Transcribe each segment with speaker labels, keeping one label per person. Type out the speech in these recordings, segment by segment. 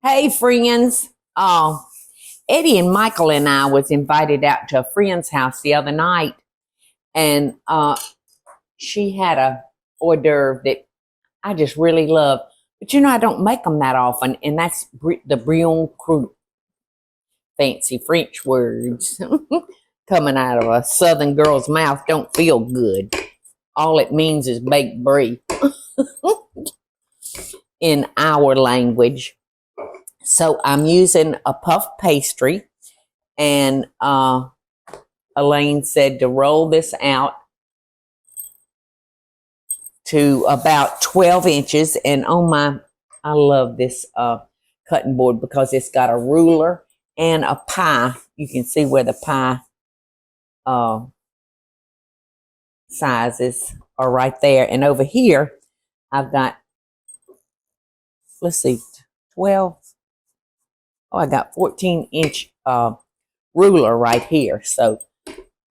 Speaker 1: Hey, friends. Eddie and Michael and I was invited out to a friend's house the other night, and she had a hors d'oeuvre that I just really love. But I don't make them that often, and that's the Brion Croûte. Fancy French words coming out of a Southern girl's mouth don't feel good. All it means is baked brie in our language. So I'm using a puff pastry, and Elaine said to roll this out to about 12 inches. And I love this cutting board because it's got a ruler and a pie. You can see where the pie sizes are right there. And over here, I've got, let's see, 12. Oh, I got 14-inch ruler right here. So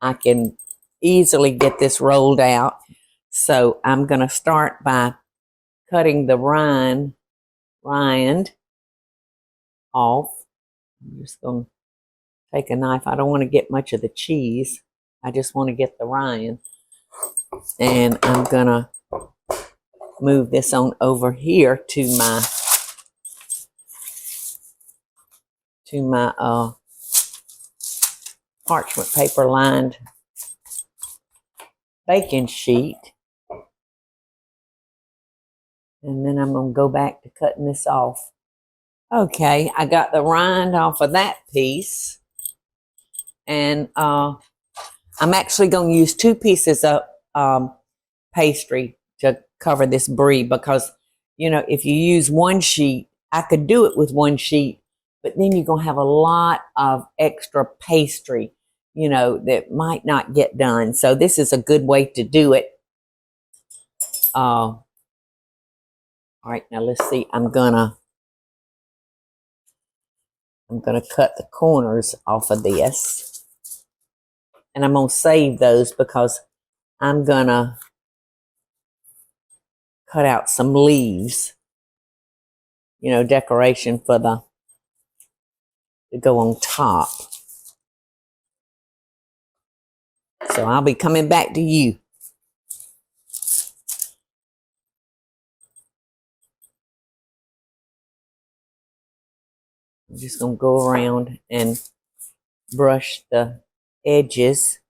Speaker 1: I can easily get this rolled out. So I'm going to start by cutting the rind off. I'm just going to take a knife. I don't want to get much of the cheese. I just want to get the rind. And I'm going to move this on over here to my parchment paper lined baking sheet. And then I'm going to go back to cutting this off. Okay, I got the rind off of that piece. And I'm actually going to use 2 pieces of pastry to cover this brie because, if you use one sheet, I could do it with one sheet, but then you're going to have a lot of extra pastry, that might not get done. So this is a good way to do it. All right, now let's see. I'm gonna cut the corners off of this, and I'm gonna save those because I'm gonna cut out some leaves, decoration for to go on top. So I'll be coming back to you. I'm just going to go around and brush the edges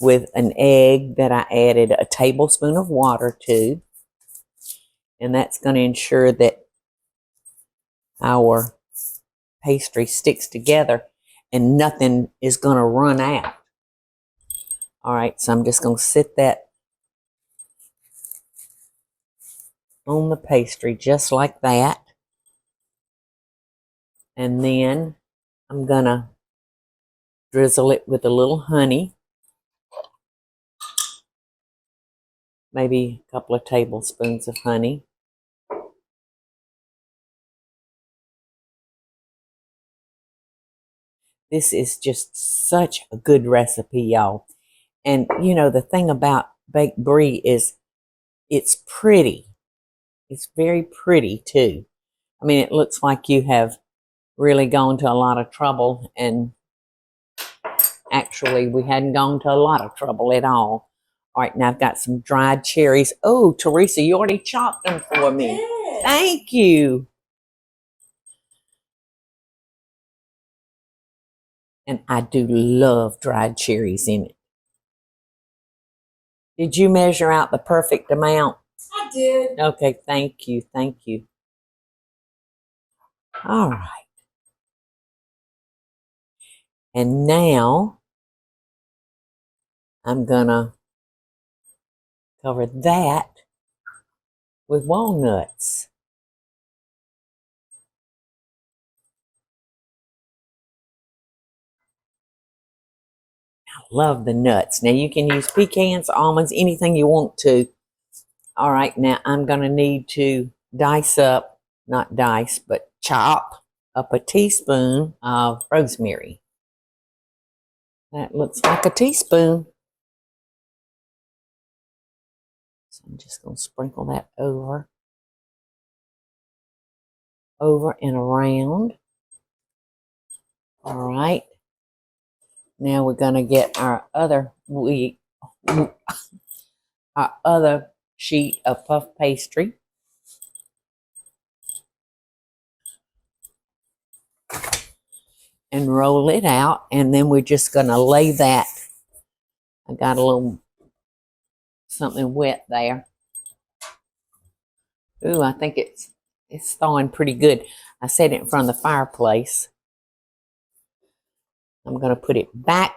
Speaker 1: with an egg that I added a tablespoon of water to. And that's going to ensure that our pastry sticks together and nothing is going to run out. All right, so I'm just going to sit that on the pastry just like that. And then I'm going to drizzle it with a little honey. Maybe a couple of tablespoons of honey. This is just such a good recipe, y'all. And, the thing about baked brie is it's pretty. It's very pretty, too. I mean, it looks like you have really gone to a lot of trouble, and actually, we hadn't gone to a lot of trouble at all. All right, now I've got some dried cherries. Oh, Teresa, you already chopped them for me. Thank you. And I do love dried cherries in it. Did you measure out the perfect amount?
Speaker 2: I did.
Speaker 1: Okay, thank you. Thank you. All right. And now I'm going to cover that with walnuts. I love the nuts. Now you can use pecans, almonds, anything you want to. All right, now I'm going to need to dice up, not dice, but chop up a teaspoon of rosemary. That looks like a teaspoon. So I'm just going to sprinkle that over over and around. All right. Now we're going to get our other sheet of puff pastry. And roll it out, and then we're just going to lay that. I got a little something wet there. Ooh, I think it's thawing pretty good. I set it in front of the fireplace. I'm going to put it back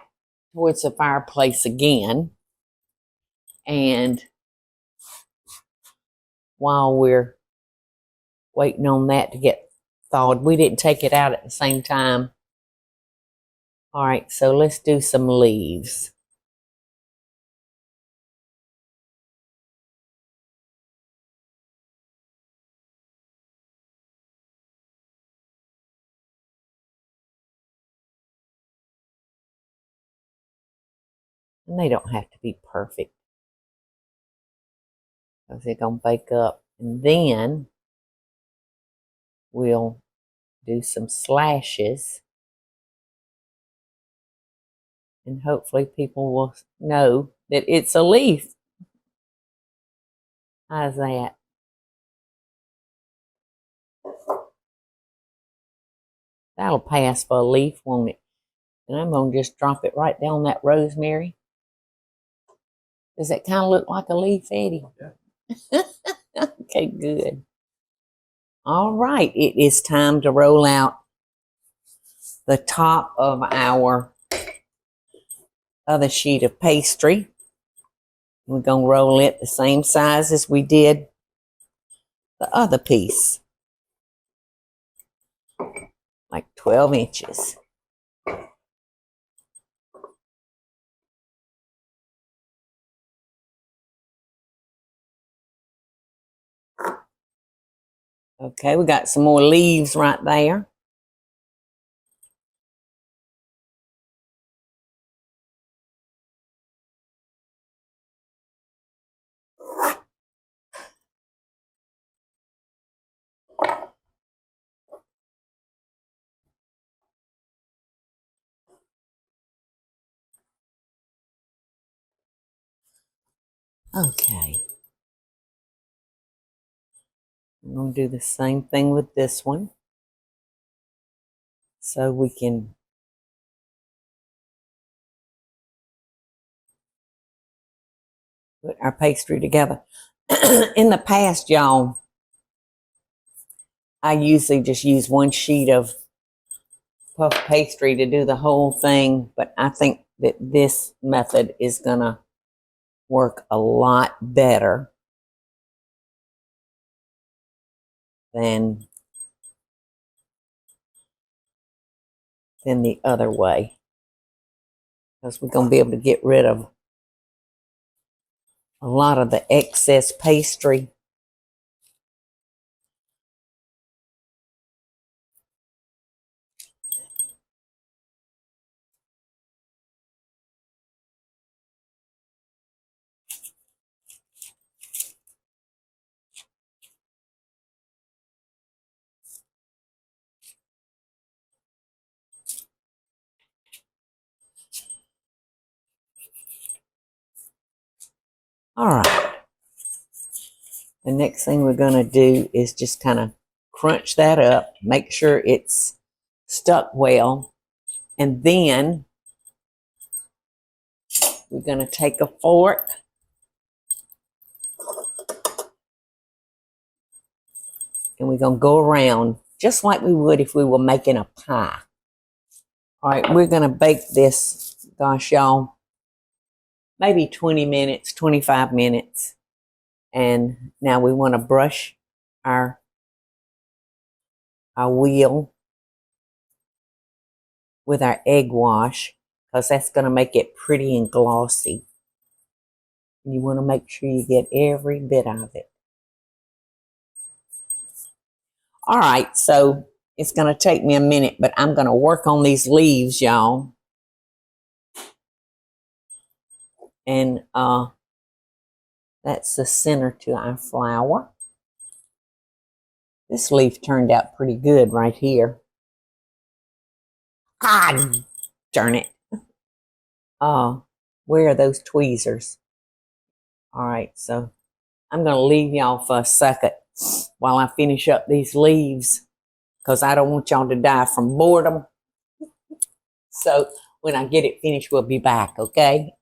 Speaker 1: towards the fireplace again. And while we're waiting on that to get thawed, we didn't take it out at the same time. All right, so let's do some leaves. And they don't have to be perfect, because they're going to bake up. And then we'll do some slashes. And hopefully people will know that it's a leaf. How's that? That'll pass for a leaf, won't it? And I'm going to just drop it right down that rosemary. Does that kind of look like a leaf, Eddie? Yeah. Okay, good. All right, it is time to roll out the top of our other sheet of pastry. We're going to roll it the same size as we did the other piece, like 12 inches. Okay, we got some more leaves right there. Okay. I'm going to do the same thing with this one, so we can put our pastry together. In the past, y'all, I usually just use one sheet of puff pastry to do the whole thing, but I think that this method is going to work a lot better than the other way, because we're going to be able to get rid of a lot of the excess pastry. All right. The next thing we're going to do is just kind of crunch that up, make sure it's stuck well, and then we're going to take a fork and we're going to go around just like we would if we were making a pie. All right, we're going to bake this, gosh, y'all, maybe 20 minutes, 25 minutes. And now we want to brush our wheel with our egg wash, because that's going to make it pretty and glossy. You want to make sure you get every bit of it. All right, so it's going to take me a minute, but I'm going to work on these leaves, y'all. And that's the center to our flower. This leaf turned out pretty good right here. Ah, darn it. Where are those tweezers? All right, so I'm going to leave y'all for a second while I finish up these leaves because I don't want y'all to die from boredom. So when I get it finished, we'll be back, okay?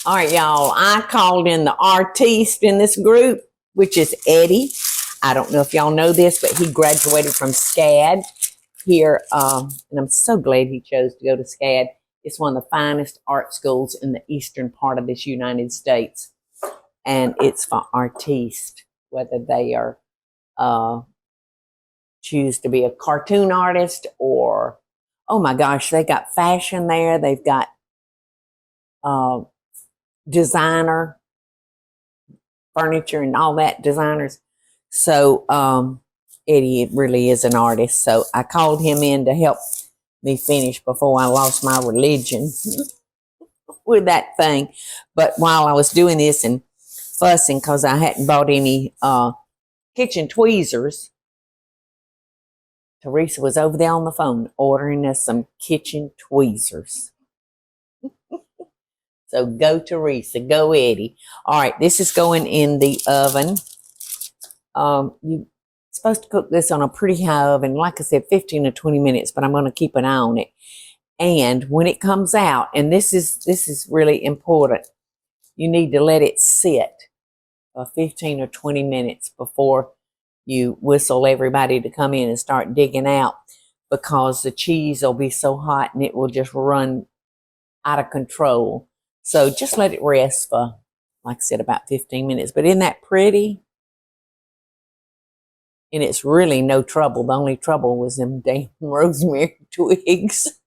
Speaker 1: All right, y'all, I called in the artiste in this group, which is Eddie. I don't know if y'all know this, but he graduated from SCAD here, and I'm so glad he chose to go to SCAD. It's one of the finest art schools in the eastern part of this United States, and it's for artistes, whether they are choose to be a cartoon artist or, oh my gosh, they got fashion there. They've got designer furniture and all that, designers. So Eddie really is an artist. So I called him in to help me finish before I lost my religion with that thing. But while I was doing this and fussing because I hadn't bought any kitchen tweezers, Teresa was over there on the phone ordering us some kitchen tweezers. So go Teresa, go Eddie. All right, this is going in the oven. You're supposed to cook this on a pretty high oven, like I said, 15 to 20 minutes, but I'm going to keep an eye on it. And when it comes out, and this is really important, you need to let it sit for 15 or 20 minutes before you whistle everybody to come in and start digging out, because the cheese will be so hot and it will just run out of control. So just let it rest for, like I said, about 15 minutes. But isn't that pretty? And it's really no trouble. The only trouble was them damn rosemary twigs.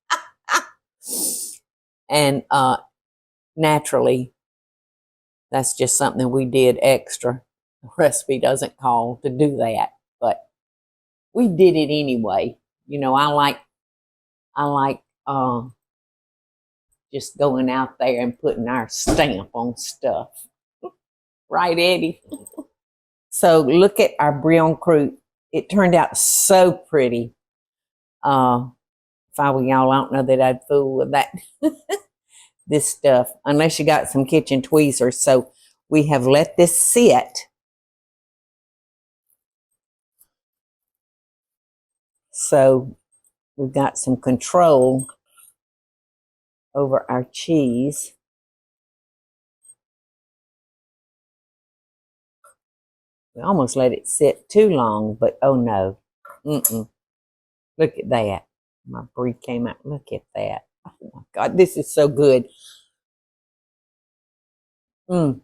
Speaker 1: And naturally, that's just something we did extra. The recipe doesn't call to do that, but we did it anyway. You know, I like just going out there and putting our stamp on stuff. Right, Eddie? So look at our Brie Croûte. It turned out so pretty. If I were y'all, I don't know that I'd fool with that. This stuff, unless you got some kitchen tweezers. So we have let this sit. So we've got some control over our cheese. We almost let it sit too long, but oh no. Look at that. My brie came out. Look at that. Oh my God, this is so good. It's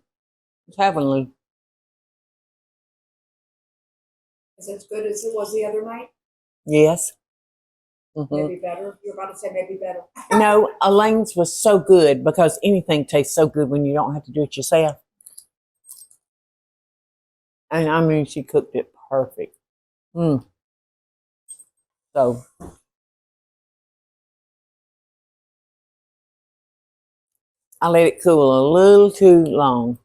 Speaker 1: heavenly.
Speaker 2: Is it as good as it was the other night?
Speaker 1: Yes.
Speaker 2: Maybe better. You're about to say maybe better.
Speaker 1: No, Elaine's was so good, because anything tastes so good when you don't have to do it yourself. And I mean, she cooked it perfect. So I let it cool a little too long.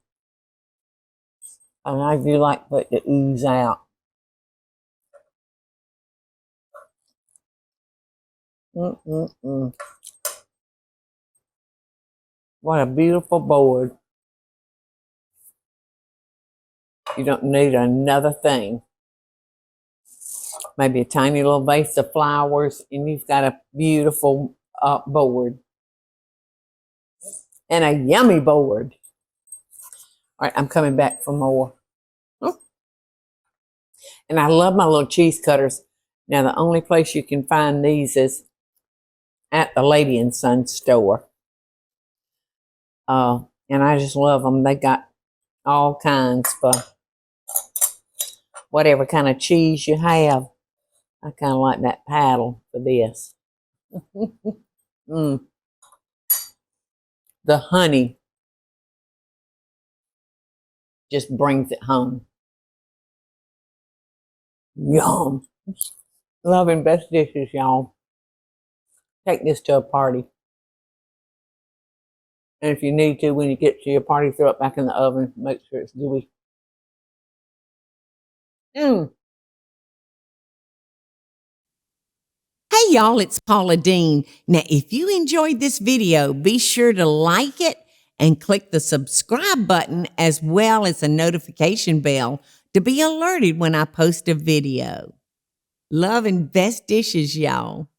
Speaker 1: And I do like for it to ooze out. What a beautiful board. You don't need another thing. Maybe a tiny little vase of flowers, and you've got a beautiful board. And a yummy board. All right, I'm coming back for more. And I love my little cheese cutters. Now, the only place you can find these is at the Lady and Son store. And I just love them. They got all kinds for whatever kind of cheese you have. I kind of like that paddle for this. The honey just brings it home. Yum. Loving best dishes, y'all. Take this to a party. And if you need to, when you get to your party, throw it back in the oven. Make sure it's gooey.
Speaker 3: y'all, it's Paula Deen. Now, if you enjoyed this video, be sure to like it and click the subscribe button as well as the notification bell to be alerted when I post a video. Love and best dishes, y'all.